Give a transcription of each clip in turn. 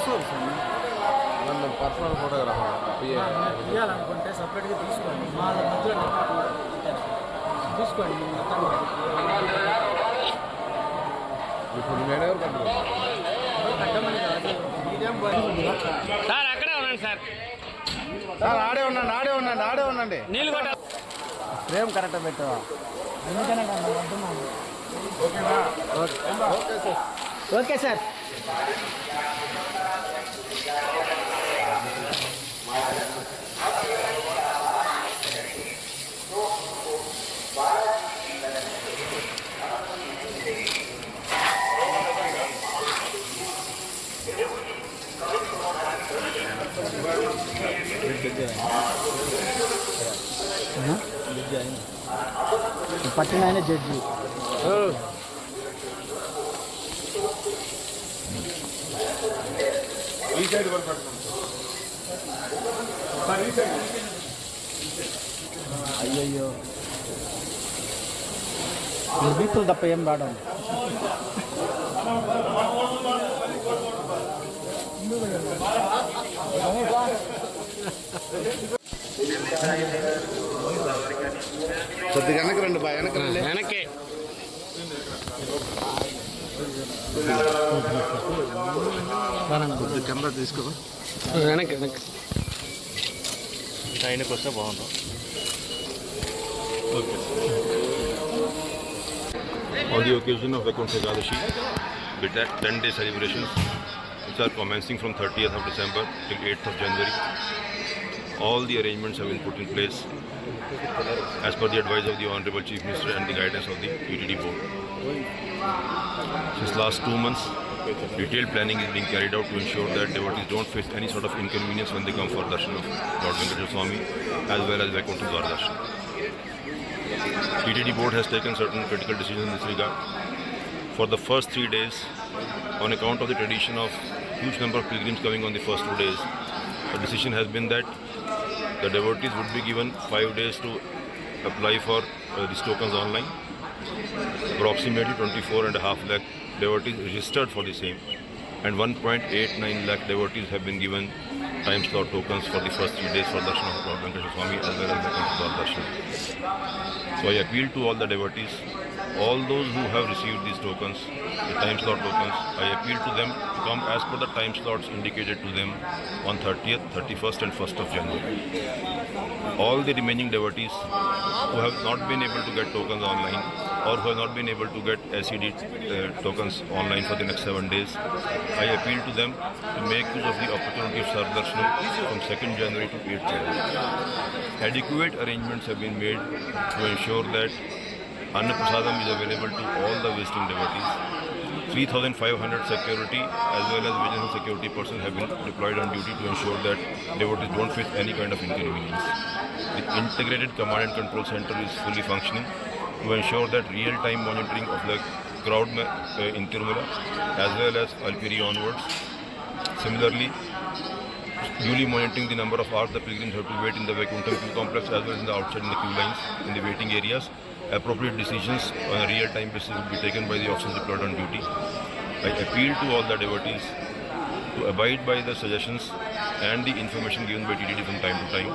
వస్తుంది సార్ నన్ను personal photographer తీయాలనుకుంటే సపరేట్గా తీసుకోండి మా మధ్యలో తీసుకోండి మొత్తం ఇప్పుడు నేను ఎవరు కట్టమని కాదు మీడియం సార్ అక్కడే ఉన్నాను సార్. సార్ ఆడే ఉండండి నీళ్ళు కొట్ట ఫ్రేమ్ కరెక్ట్ పెట్టవా ఎందుకనే వద్దున్నాను ఓకేనా ఓకే సార్ ఓకే సార్ పట్టిన ఆయన జడ్జి ఈ సైడ్ వరకు సార్ ఈ సైడ్ అయ్యయ్యో నిర్మితులు తప్ప ఏం రావడం కొద్దిగా వెనక్కి రండి బాగా వెనక్కి రండి వెనక్కి కొద్దిగా కెమెరా తీసుకో వెనక్కి వెనక్కి ఆయనకు వస్తే బాగుంటుంది. On the occasion of Vaikuntha Ekadashi, with that 10-day celebrations which are commencing from 30th of December till 8th of January, all the arrangements have been put in place as per the advice of the Honorable Chief Minister and the guidance of the TTD board. Since last 2 months, detailed planning is being carried out to ensure that devotees don't face any sort of inconvenience when they come for darshan of Lord Venkateswara Swami as well as Vaikuntha Dwar darshan. TTD board has taken certain critical decisions in this regard. For the first 3 days, on account of the tradition of huge number of pilgrims coming on the first 2 days, the decision has been that the devotees would be given 5 days to apply for these tokens online. Approximately 24.5 lakh devotees registered for the same, and 1.89 lakh devotees have been given time slot tokens for the first 3 days for darshan of Lord Venkateswara Swami as well as Vaikuntha Dwar darshan. So I appeal to all the devotees, all those who have received these tokens, the time slot tokens, I appeal to them to come as per the time slots indicated to them on 30th, 31st and 1st of January. All the remaining devotees who have not been able to get tokens online or who have not been able to get SED tokens online for the next 7 days, I appeal to them to make use of the opportunity of Sardarshanam from 2nd January to 8th January. Adequate arrangements have been made to ensure that Anna Prasadam is available to all the visiting devotees. 3,500 security as well as vigilance security personnel have been deployed on duty to ensure that devotees don't face any kind of inconvenience. The integrated command and control center is fully functioning to ensure that real-time monitoring of the crowd in Tirumala as well as Alpiri onwards. Similarly, duly monitoring the number of hours the pilgrims have to wait in the Vaikuntha complex as well as in the outside in the queue lines in the waiting areas. Appropriate decisions on a real-time basis will be taken by the officers deployed on duty. I appeal to all the devotees to abide by the suggestions and the information given by TTD from time to time.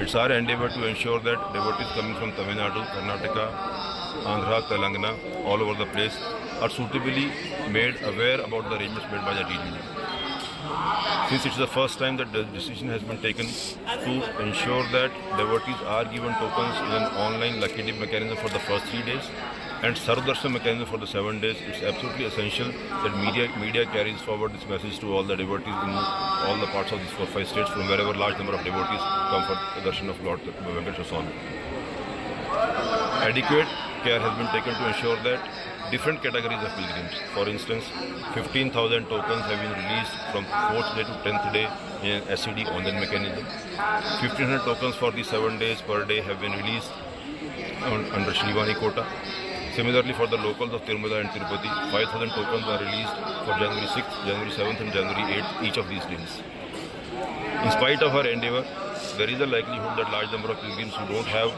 It's our endeavour to ensure that devotees coming from Tamil Nadu, Karnataka, Andhra, Telangana, all over the place are suitably made aware about the arrangements made by the TTD. Since it's the first time that the decision has been taken to ensure that devotees are given tokens in an online lucky dip mechanism for the first 3 days and Sardarshan mechanism for the 7 days, it's absolutely essential that media carries forward this message to all the devotees in all the parts of these 4-5 states from wherever large number of devotees come for the darshan of Lord Venkateswara Swami. Adequate care has been taken to ensure that different categories of pilgrims, for instance, 15,000 tokens have been released from 4th day to 10th day in an SED online mechanism. 1,500 tokens for the 7 days per day have been released under Shrivani quota. Similarly, for the locals of Tirumala and Tirupati, 5,000 tokens are released for January 6th, January 7th and January 8th, each of these days. In spite of our endeavour, there is a likelihood that large number of pilgrims who don't have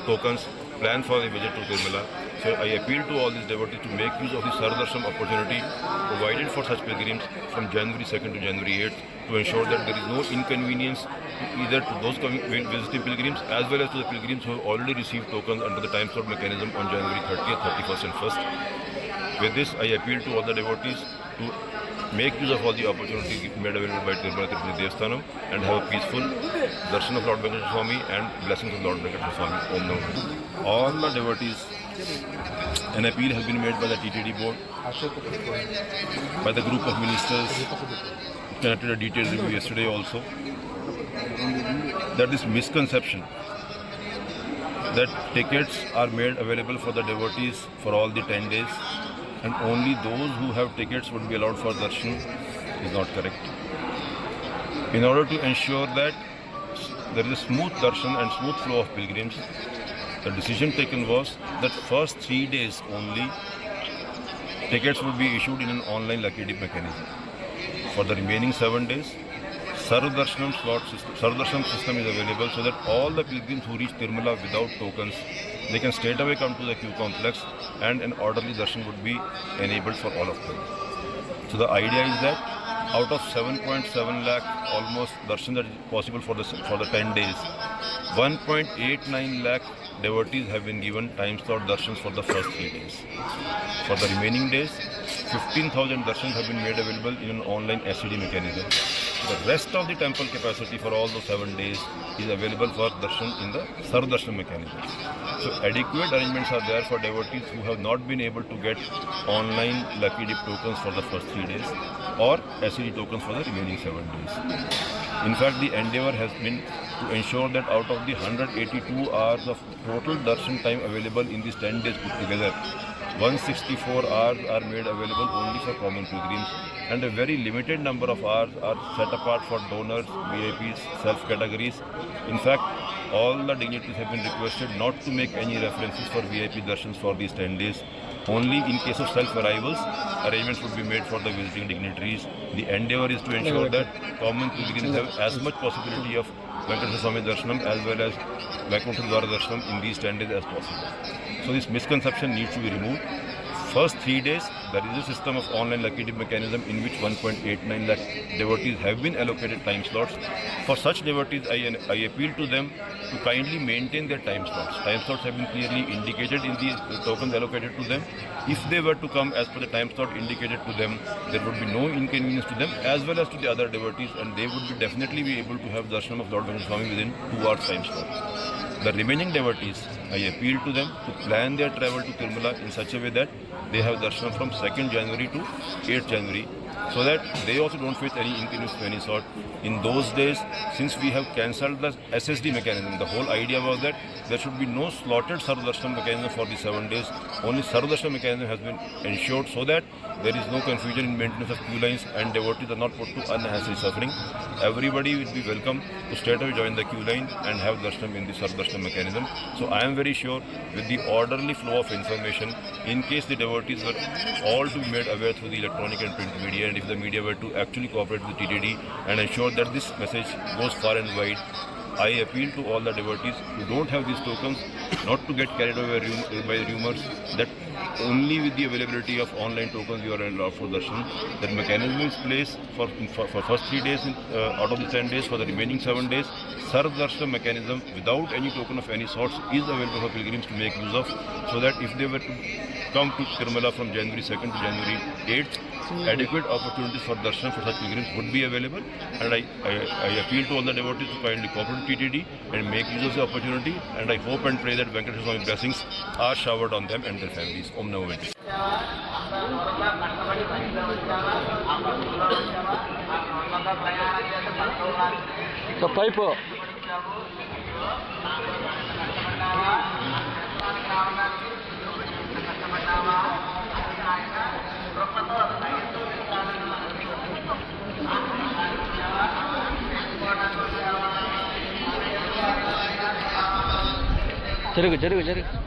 tokens plan for the visit to Tirumala. So I appeal to all these devotees to make use of the Sardarshan opportunity provided for such pilgrims from January 2nd to January 8th to ensure that there is no inconvenience either to those visiting pilgrims as well as to the pilgrims who have already received tokens under the time slot mechanism on January 30th, 31st and 1st. With this, I appeal to all the devotees to make use of all the opportunities made available by Tirumala Tirupati Devasthanam and have a peaceful darshan of Lord Venkateswara Swami and blessings of Lord Venkateswara Swami. Om Namo. All the devotees, an appeal has been made by the TTD board, by the group of ministers, conducted a detailed review yesterday also, that this misconception that tickets are made available for the devotees for all the 10 days and only those who have tickets would be allowed for darshan is not correct. In order to ensure that there is a smooth darshan and smooth flow of pilgrims, the decision taken was that first 3 days only tickets would be issued in an online lucky dip mechanism. For the remaining 7 days, Sarvdarshanam system is available so that all the pilgrims who reach Tirumala without tokens, they can straight away come to the queue complex and an orderly darshan would be enabled for all of them. So the idea is that out of 7.7 lakh almost darshan that is possible for the 10 days, 1.89 lakh devotees have been given time slot darshans for the first 3 days. For the remaining days, 15,000 darshans have been made available in an online SCD mechanism. The rest of the temple capacity for all those 7 days is available for darshan in the Sarvdarshan mechanism. So adequate arrangements are there for devotees who have not been able to get online lucky dip tokens for the first 3 days or SCD tokens for the remaining 7 days. In fact, the endeavor has been to ensure that out of the 182 hours of total darshan time available in these 10 days put together, 164 hours are made available only for common pilgrims and a very limited number of hours are set apart for donors, VIPs, self-categories. In fact, all the dignitaries have been requested not to make any references for VIP darshans for these 10 days. Only in case of self-arrivals, arrangements would be made for the visiting dignitaries. The endeavor is to ensure that common pilgrims have as much possibility of Venkateswara Swami Darshanam as well as Vaikuntha Dwara Darshanam in these 10 days as possible. So this misconception needs to be removed. First 3 days, there is a system of online lucky dip mechanism in which 1.89 lakh devotees have been allocated time slots. For such devotees, I appeal to them to kindly maintain their time slots. Time slots have been clearly indicated in the tokens allocated to them. If they were to come as per the time slot indicated to them, there would be no inconvenience to them as well as to the other devotees, and they would definitely be able to have darshan of Lord Venkateswara Swami within 2 hours time slot. The remaining devotees, I appeal to them to plan their travel to Tirumala in such a way that they have darshan from 2nd January to 8th January so that they also don't face any inconvenience of any sort. In those days, since we have cancelled the SSD mechanism, the whole idea was that there should be no slotted Sarvdarshan mechanism for the 7 days. Only Sarvdarshan mechanism has been ensured so that there is no confusion in maintenance of queue lines and devotees are not put to unnecessary suffering. Everybody will be welcome to straight away join the queue line and have darshan in the Sarvdarshan mechanism. So I am very sure with the orderly flow of information, in case the devotees were all to be made aware through the electronic and print media, and if the media were to actually cooperate with the TTD and ensure that this message goes far and wide, I appeal to all the devotees who don't have these tokens not to get carried away by rumors that only with the availability of online tokens you are allowed for darshan. That mechanism is placed for first 3 days out of the 10 days. For the remaining 7 days, Sarvdarshan mechanism without any token of any sorts is available for pilgrims to make use of, so that if they were to come to Tirumala from January 2nd to January 8th, adequate opportunities for darshan for such pilgrims would be available, and I appeal to all the devotees to kindly cooperate with TTD and make use of the opportunity, and I hope and pray that Venkateswara Swami blessings are showered on them and their families. Om Namo Venkateswara. The pipe. జరుగు